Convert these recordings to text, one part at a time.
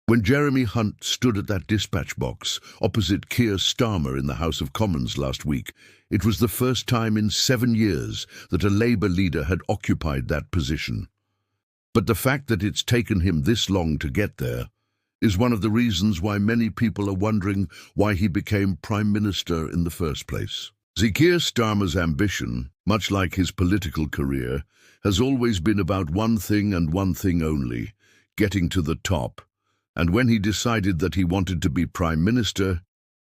When Jeremy Hunt stood at that dispatch box opposite Keir Starmer in the House of Commons last week, it was the first time in 7 years that a Labour leader had occupied that position. But the fact that it's taken him this long to get there is one of the reasons why many people are wondering why he became Prime Minister in the first place. Keir Starmer's ambition, much like his political career, has always been about one thing and one thing only: getting to the top. And when he decided that he wanted to be Prime Minister,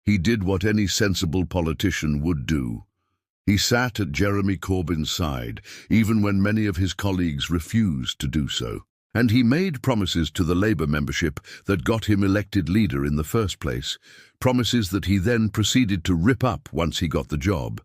he did what any sensible politician would do. He sat at Jeremy Corbyn's side, even when many of his colleagues refused to do so. And he made promises to the Labour membership that got him elected leader in the first place, promises that he then proceeded to rip up once he got the job.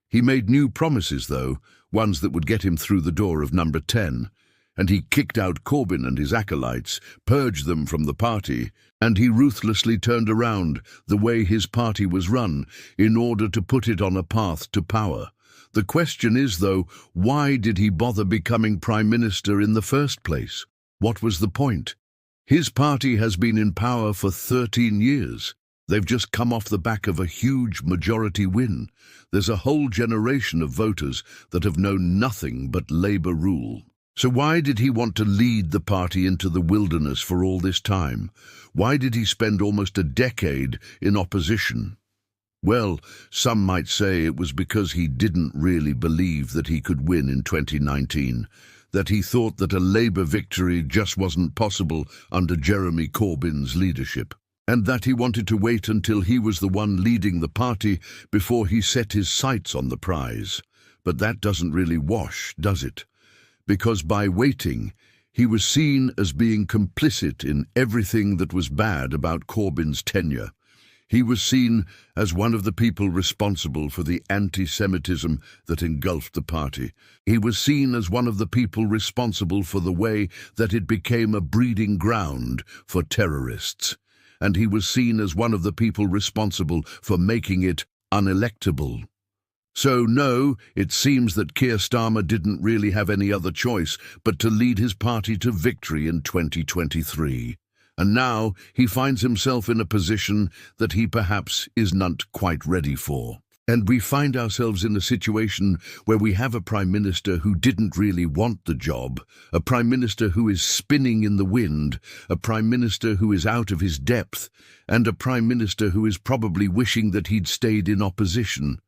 He made new promises, though, ones that would get him through the door of number 10. And he kicked out Corbyn and his acolytes, purged them from the party, and he ruthlessly turned around the way his party was run in order to put it on a path to power. The question is, though, why did he bother becoming Prime Minister in the first place? What was the point? His party has been in power for 13 years. They've just come off the back of a huge majority win. There's a whole generation of voters that have known nothing but Labour rule. So why did he want to lead the party into the wilderness for all this time? Why did he spend almost a decade in opposition? Well, some might say it was because he didn't really believe that he could win in 2019, that he thought that a Labour victory just wasn't possible under Jeremy Corbyn's leadership, and that he wanted to wait until he was the one leading the party before he set his sights on the prize. But that doesn't really wash, does it? Because by waiting, he was seen as being complicit in everything that was bad about Corbyn's tenure. He was seen as one of the people responsible for the anti-Semitism that engulfed the party. He was seen as one of the people responsible for the way that it became a breeding ground for terrorists. And he was seen as one of the people responsible for making it unelectable. So no, it seems that Keir Starmer didn't really have any other choice but to lead his party to victory in 2023. And now he finds himself in a position that he perhaps is not quite ready for. And we find ourselves in a situation where we have a Prime Minister who didn't really want the job, a Prime Minister who is spinning in the wind, a Prime Minister who is out of his depth, and a Prime Minister who is probably wishing that he'd stayed in opposition.